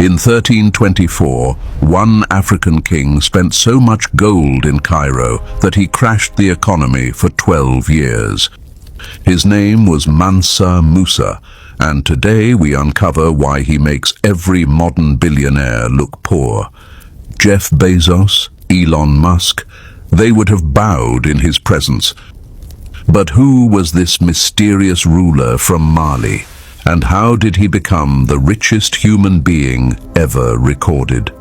In 1324, one African king spent so much gold in Cairo that he crashed the economy for 12 years. His name was Mansa Musa, and today we uncover why he makes every modern billionaire look poor. Jeff Bezos, Elon Musk, they would have bowed in his presence. But who was this mysterious ruler from Mali? And how did he become the richest human being ever recorded?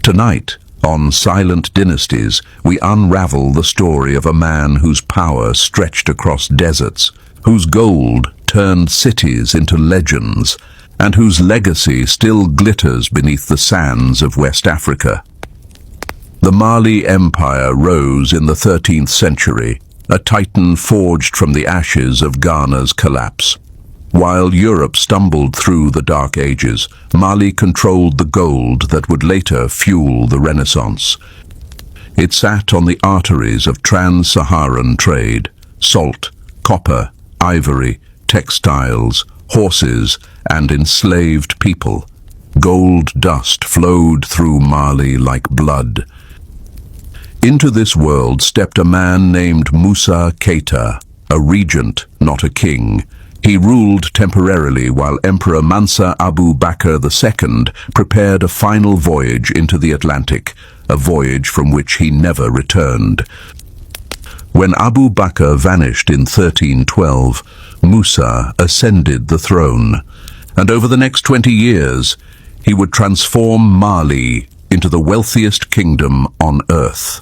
Tonight, on Silent Dynasties, we unravel the story of a man whose power stretched across deserts, whose gold turned cities into legends, and whose legacy still glitters beneath the sands of West Africa. The Mali Empire rose in the 13th century, a titan forged from the ashes of Ghana's collapse. While Europe stumbled through the Dark Ages, Mali controlled the gold that would later fuel the Renaissance. It sat on the arteries of trans-Saharan trade: salt, copper, ivory, textiles, horses, and enslaved people. Gold dust flowed through Mali like blood. Into this world stepped a man named Musa Keita, a regent, not a king. He ruled temporarily while Emperor Mansa Abu Bakr II prepared a final voyage into the Atlantic, a voyage from which he never returned. When Abu Bakr vanished in 1312, Musa ascended the throne, and over the next 20 years, he would transform Mali into the wealthiest kingdom on earth.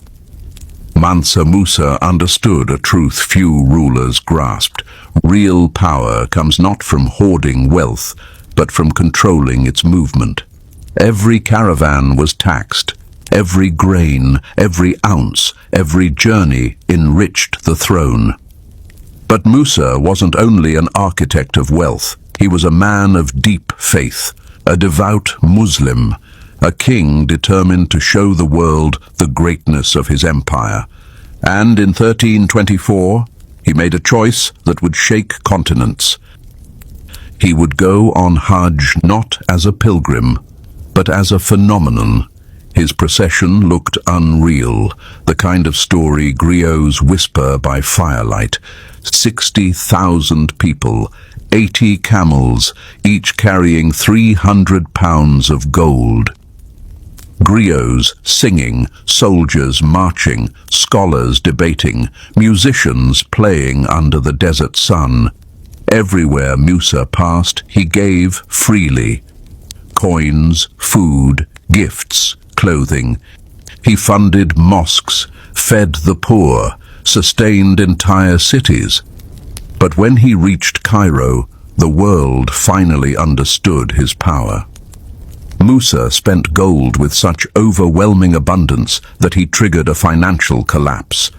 Mansa Musa understood a truth few rulers grasped. Real power comes not from hoarding wealth, but from controlling its movement. Every caravan was taxed. Every grain, every ounce, every journey enriched the throne. But Musa wasn't only an architect of wealth. He was a man of deep faith, a devout Muslim, a king determined to show the world the greatness of his empire. And in 1324, he made a choice that would shake continents. He would go on Hajj not as a pilgrim, but as a phenomenon. His procession looked unreal, the kind of story griots whisper by firelight. 60,000 people, 80 camels, each carrying 300 pounds of gold. Griots singing, soldiers marching, scholars debating, musicians playing under the desert sun. Everywhere Musa passed, he gave freely. Coins, food, gifts, clothing. He funded mosques, fed the poor, sustained entire cities. But when he reached Cairo, the world finally understood his power. Musa spent gold with such overwhelming abundance that he triggered a financial collapse.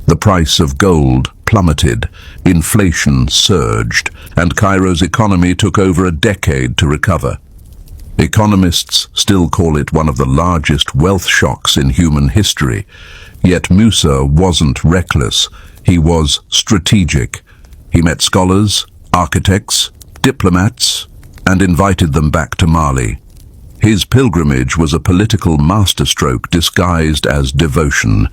The price of gold plummeted, inflation surged, and Cairo's economy took over a decade to recover. Economists still call it one of the largest wealth shocks in human history. Yet Musa wasn't reckless. He was strategic. He met scholars, architects, diplomats, and invited them back to Mali. His pilgrimage was a political masterstroke disguised as devotion.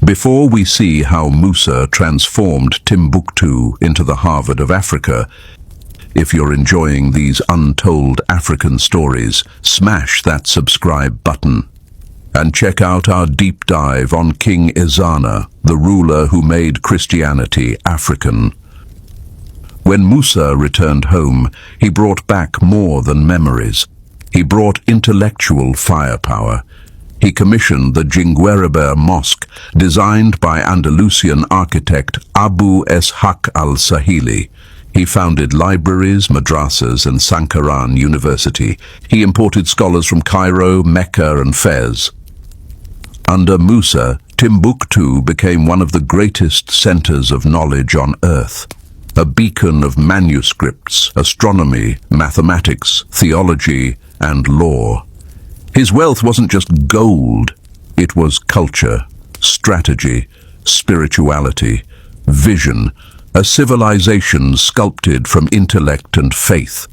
Before we see how Musa transformed Timbuktu into the Harvard of Africa, if you're enjoying these untold African stories, smash that subscribe button. And check out our deep dive on King Ezana, the ruler who made Christianity African. When Musa returned home, he brought back more than memories. He brought intellectual firepower. He commissioned the Jinguereber Mosque, designed by Andalusian architect Abu Ishaq al-Sahili. He founded libraries, madrasas, and Sankaran University. He imported scholars from Cairo, Mecca, and Fez. Under Musa, Timbuktu became one of the greatest centers of knowledge on earth. A beacon of manuscripts, astronomy, mathematics, theology, and law. His wealth wasn't just gold, it was culture, strategy, spirituality, vision, a civilization sculpted from intellect and faith.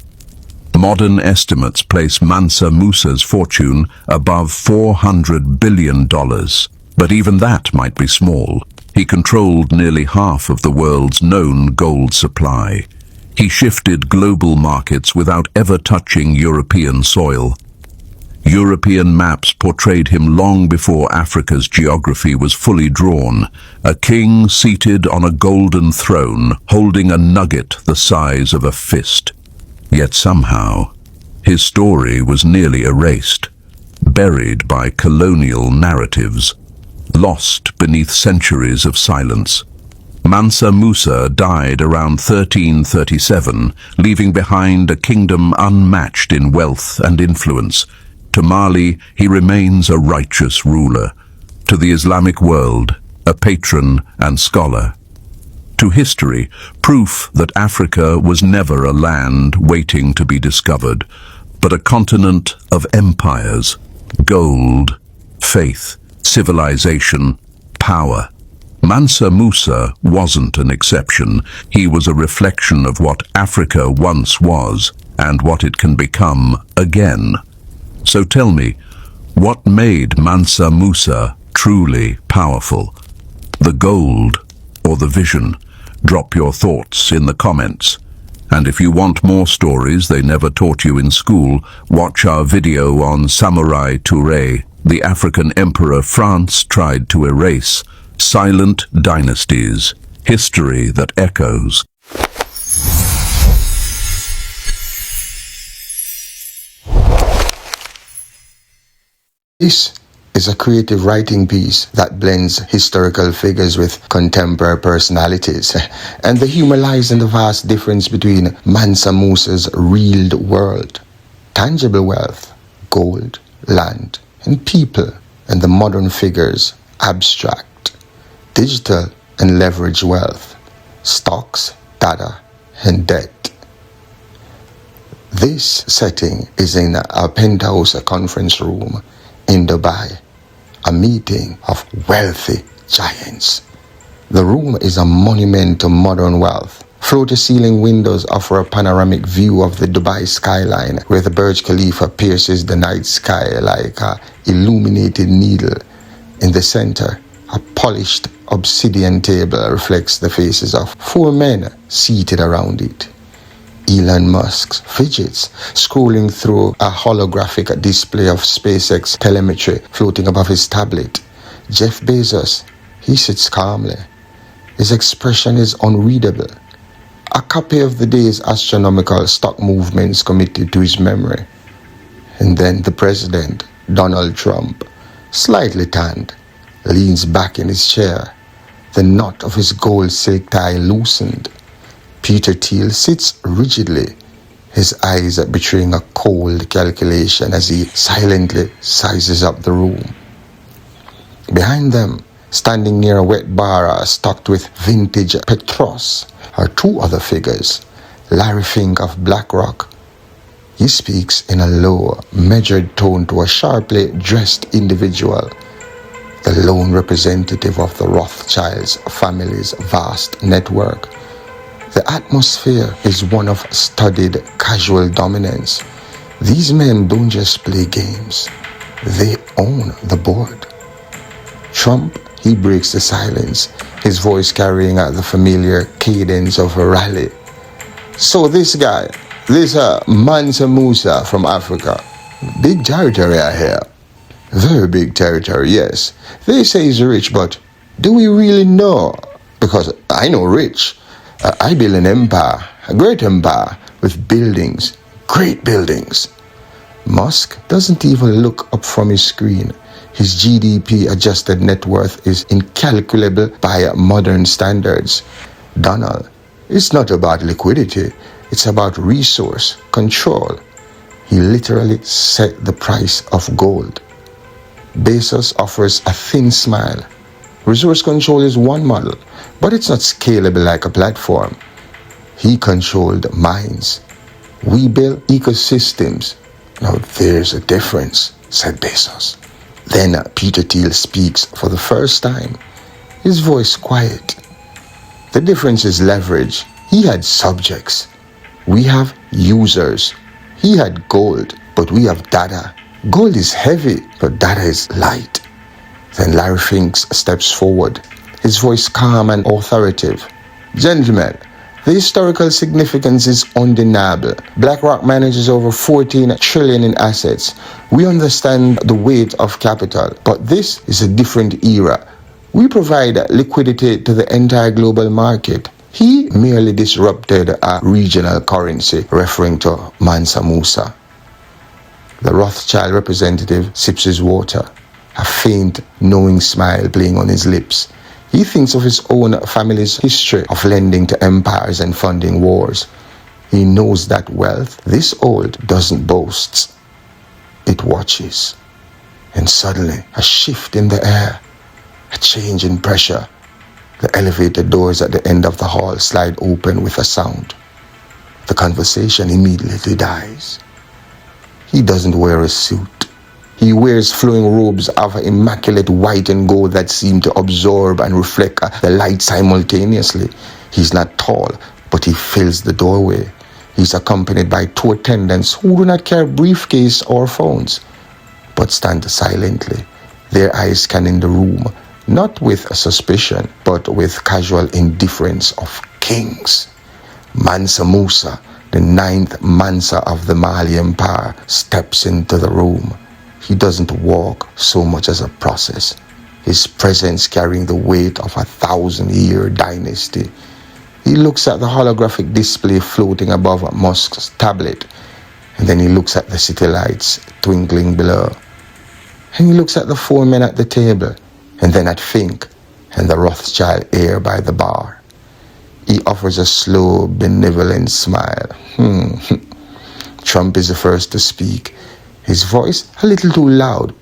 Modern estimates place Mansa Musa's fortune above $400 billion. But even that might be small. He controlled nearly half of the world's known gold supply. He shifted global markets without ever touching European soil. European maps portrayed him long before Africa's geography was fully drawn, a king seated on a golden throne, holding a nugget the size of a fist. Yet somehow, his story was nearly erased, buried by colonial narratives, lost beneath centuries of silence. Mansa Musa died around 1337, leaving behind a kingdom unmatched in wealth and influence. To Mali, he remains a righteous ruler. To the Islamic world, a patron and scholar. To history, proof that Africa was never a land waiting to be discovered, but a continent of empires, gold, faith, civilization, power. Mansa Musa wasn't an exception. He was a reflection of what Africa once was and what it can become again. So tell me, what made Mansa Musa truly powerful? The gold or the vision? Drop your thoughts in the comments. And if you want more stories they never taught you in school, watch our video on Samurai Touré, the African emperor France tried to erase. Silent dynasties, history that echoes. This is a creative writing piece that blends historical figures with contemporary personalities, and the humor lies in the vast difference between Mansa Musa's real world, tangible wealth, gold, land, and people, and the modern figures, abstract, digital and leveraged wealth, stocks, data, and debt. This setting is in a penthouse conference room in Dubai, a meeting of wealthy giants. The room is a monument to modern wealth. Floor-to-ceiling windows offer a panoramic view of the Dubai skyline, where the Burj Khalifa pierces the night sky like an illuminated needle. In the center, a polished obsidian table reflects the faces of 4 men seated around it. Elon Musk fidgets, scrolling through a holographic display of SpaceX telemetry floating above his tablet. Jeff Bezos, he sits calmly. His expression is unreadable. A copy of the day's astronomical stock movements committed to his memory. And then the president, Donald Trump, slightly tanned, leans back in his chair, the knot of his gold silk tie loosened. Peter Thiel sits rigidly, his eyes betraying a cold calculation as he silently sizes up the room. Behind them, standing near a wet bar stocked with vintage Petros, are 2 other figures. Larry Fink of BlackRock. He speaks in a low, measured tone to a sharply dressed individual, the lone representative of the Rothschilds family's vast network. The atmosphere is one of studied casual dominance. These men don't just play games, they own the board. Trump, he breaks the silence, his voice carrying the familiar cadence of a rally. So this guy, this Mansa Musa from Africa, big territory I hear. Very big territory, yes. They say he's rich, but do we really know? Because I know rich. I build an empire, a great empire, with buildings, great buildings. Musk doesn't even look up from his screen. His GDP adjusted net worth is incalculable by modern standards. Donald, it's not about liquidity, it's about resource control. He literally set the price of gold. Besos offers a thin smile. Resource control is one model, but it's not scalable like a platform. He controlled minds. We build ecosystems. Now there's a difference, said Besos. Then Peter Thiel speaks for the first time, his voice quiet. The difference is leverage. He had subjects. We have users. He had gold, but we have data. Gold is heavy, but data is light. Then Larry Fink steps forward, his voice calm and authoritative. Gentlemen, the historical significance is undeniable. BlackRock manages over 14 trillion in assets. We understand the weight of capital, but this is a different era. We provide liquidity to the entire global market. He merely disrupted a regional currency, referring to Mansa Musa. The Rothschild representative sips his water, a faint, knowing smile playing on his lips. He thinks of his own family's history of lending to empires and funding wars. He knows that wealth, this old, doesn't boast. It watches. And suddenly, a shift in the air, a change in pressure. The elevator doors at the end of the hall slide open with a sound. The conversation immediately dies. He doesn't wear a suit. He wears flowing robes of immaculate white and gold that seem to absorb and reflect the light simultaneously. He's not tall, but he fills the doorway. He's accompanied by two attendants who do not carry briefcase or phones, but stand silently, their eyes scanning the room, not with suspicion, but with casual indifference of kings. Mansa Musa, the 9th Mansa of the Mali Empire, steps into the room. He doesn't walk so much as a process, his presence carrying the weight of a 1,000-year dynasty. He looks at the holographic display floating above Musk's tablet, and then he looks at the city lights twinkling below. And he looks at the 4 men at the table, and then at Fink and the Rothschild heir by the bar. He offers a slow, benevolent smile. Trump is the first to speak, his voice a little too loud.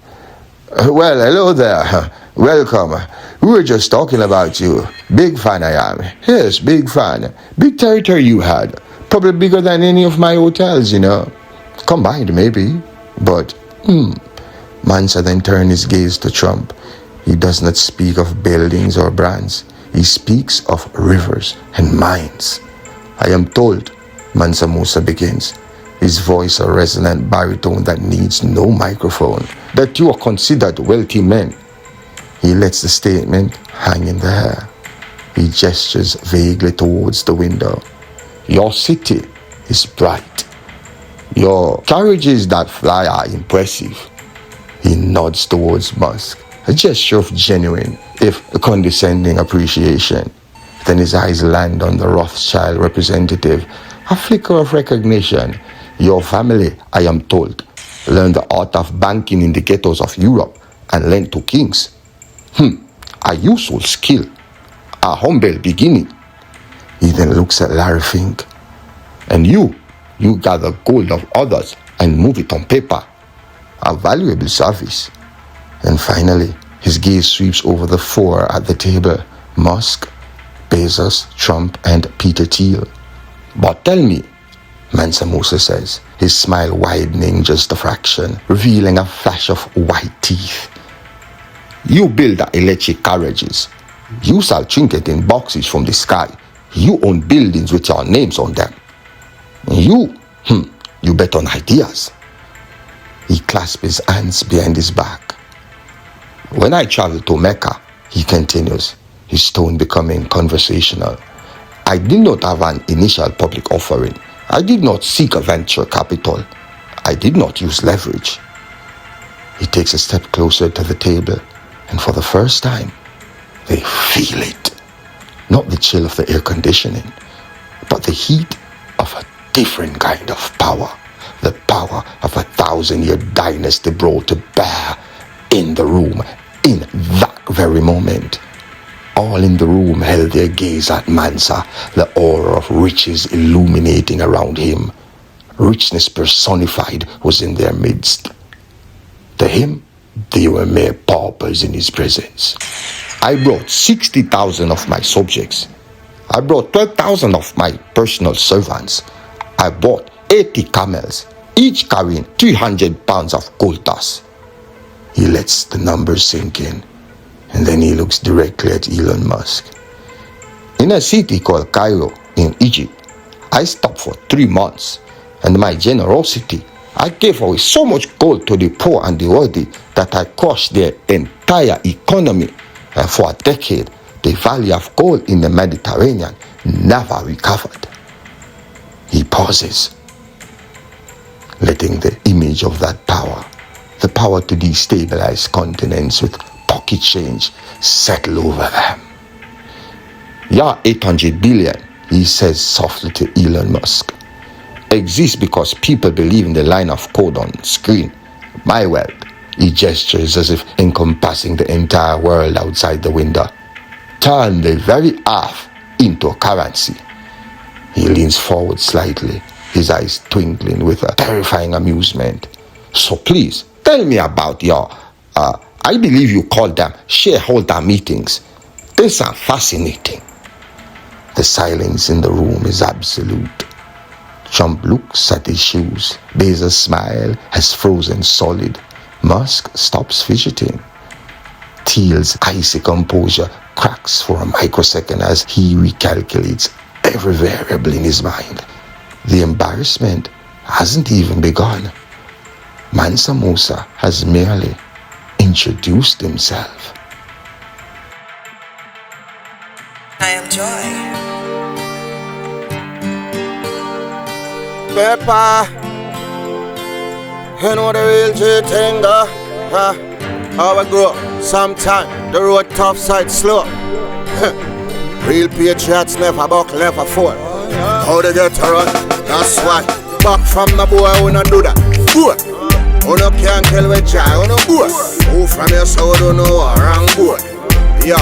Well, hello there. Welcome. We were just talking about you. Big fan I am. Yes, big fan. Big territory you had. Probably bigger than any of my hotels, Combined, maybe. But, Mansa then turned his gaze to Trump. He does not speak of buildings or brands. He speaks of rivers and mines. I am told, Mansa Musa begins, his voice a resonant baritone that needs no microphone, that you are considered wealthy men. He lets the statement hang in the air. He gestures vaguely towards the window. Your city is bright. Your carriages that fly are impressive. He nods towards Musk, a gesture of genuine, if condescending appreciation. Then his eyes land on the Rothschild representative, a flicker of recognition. Your family, I am told, learned the art of banking in the ghettos of Europe and lent to kings. A useful skill, a humble beginning. He then looks at Larry Fink. And you gather gold of others and move it on paper. A valuable service. And finally, his gaze sweeps over the 4 at the table. Musk, Besos, Trump, and Peter Thiel. But tell me, Mansa Musa says, his smile widening just a fraction, revealing a flash of white teeth. You build electric carriages. You sell trinkets in boxes from the sky. You own buildings with your names on them. You bet on ideas. He clasps his hands behind his back. When I traveled to Mecca, he continues, his tone becoming conversational, I did not have an initial public offering. I did not seek a venture capital. I did not use leverage. He takes a step closer to the table, and for the first time, they feel it. Not the chill of the air conditioning, but the heat of a different kind of power. The power of a 1,000-year dynasty brought to bear in the room, in that very moment. All in the room held their gaze at Mansa, the aura of riches illuminating around him. Richness personified was in their midst. To him, they were mere paupers in his presence. I brought 60,000 of my subjects. I brought 12,000 of my personal servants. I bought 80 camels, each carrying 300 pounds of gold dust. He lets the numbers sink in, and then he looks directly at Elon Musk. In a city called Cairo in Egypt, I stopped for 3 months. and my generosity. I gave away so much gold to the poor and the worthy that I crushed their entire economy. And for a decade, the value of gold in the Mediterranean never recovered. He pauses, letting the image of that power, the power to destabilize continents with pocket change, settle over them. Your 800 billion, he says softly to Elon Musk, exists because people believe in the line of code on screen. My wealth, he gestures as if encompassing the entire world outside the window. Turn the very earth into a currency. He leans forward slightly, his eyes twinkling with a terrifying amusement. So please, tell me about your, I believe you call them shareholder meetings. They sound fascinating. The silence in the room is absolute. Trump looks at his shoes. Besos' smile has frozen solid. Musk stops fidgeting. Thiel's icy composure cracks for a microsecond as he recalculates every variable in his mind. The embarrassment hasn't even begun. Mansa Musa has merely introduced himself. I am Joy. Pepper, you know the real G thing, how I grow up, sometime the road tough side slow. Real patriots never buckle, never fall. How they get to run, that's why. Back from the boy, who not do that. Boy, who no can't kill with joy, who no boy. Who from your soul don't know what wrong boy. Yo,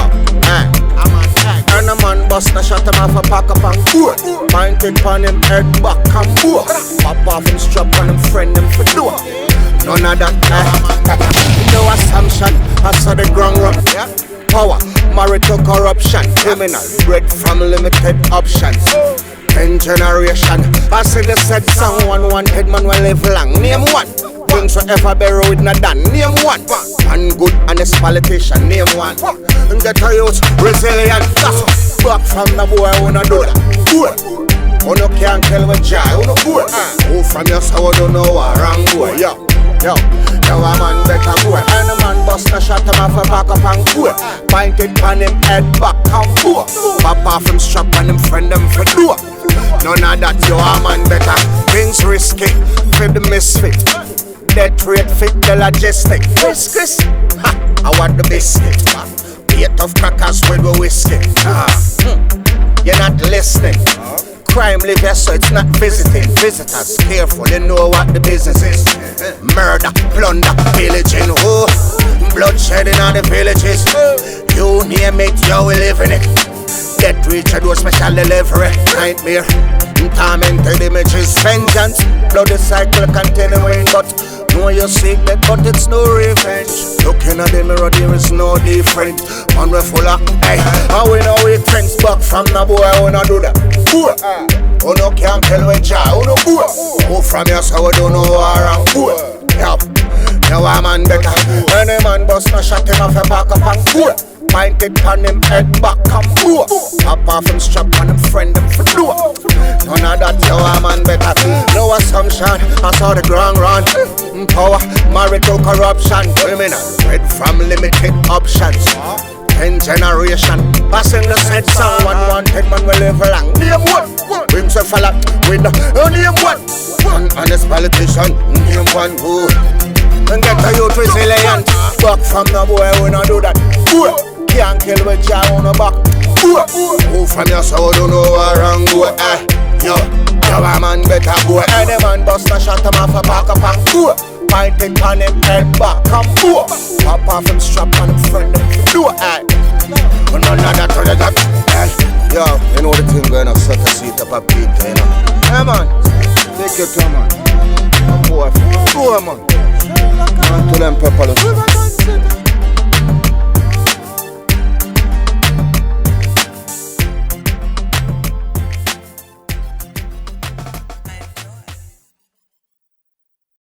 and a man bust a shot him off a pack up and board. Pointed pon him head back and board. Pop off him strap on him friend him for door. None of that, no assumption, I saw the ground run. Power, married to corruption. Criminal, bred from limited options. 10 generation, I see the said song. One head man will live long. Name one. Things forever buried with not done. Name one. One good honest politician. Name one. And get a youth resilient. That's back from the boy who not do that. Boy, who no can't tell with joy. Who no boy. Who from your soul don't know what wrong boy. Yo, a man better boy. And a man bust a shot him off a back up and boy. Pointed on him head back and boy. Pop off him strap on him friend him for door. None of that, you a man better. Things risky, for the misfit. Death rate fit the logistic. Chris, I want the biscuit. Bait of crackers with the whiskey. You're not listening. Crime live here, so it's not visiting. Visitors, careful, you know what the business is. Murder, plunder, pillaging, bloodshed in all the villages. You name it, you will live in it. Death reach a door, special delivery. Nightmare, tormented images. Vengeance, bloody cycle continuing. But know you seek that, but it's no revenge. Looking at the mirror, there is no different. Man, we're full of, hey, and we know we trends back from the boy, who not do that. Boy, who no can't tell with joy, who no boy. Who from your soul don't know what wrong, boy. Yup, now a man better. Any man bust no shot him off a back up and boy. Pointed on him head back and boy. Pop off him strap on him friend him for door. None of that, you a man better. No assumption, I saw the ground run. Power, married to corruption. Criminal, bred from limited options. 10 generation, passing the said song. One wanted man will live long. Name one, brings a fella with the name one. One honest politician, name one who. And get a youth resilient. Back from the boy who not do that. Boy, can't kill with joy on the back. Boy, who from your soul don't know what wrong boy. Yo, a man better boy. Any man bust a shot him off a back up and boy. Pointed on him head back and boy. Pop off him strap on him friend him do but none of that to the top. Yo, you know the thing going to suck a seat up a beat, you know. Hey man, take your time man. Boy, man. Man to them pepper.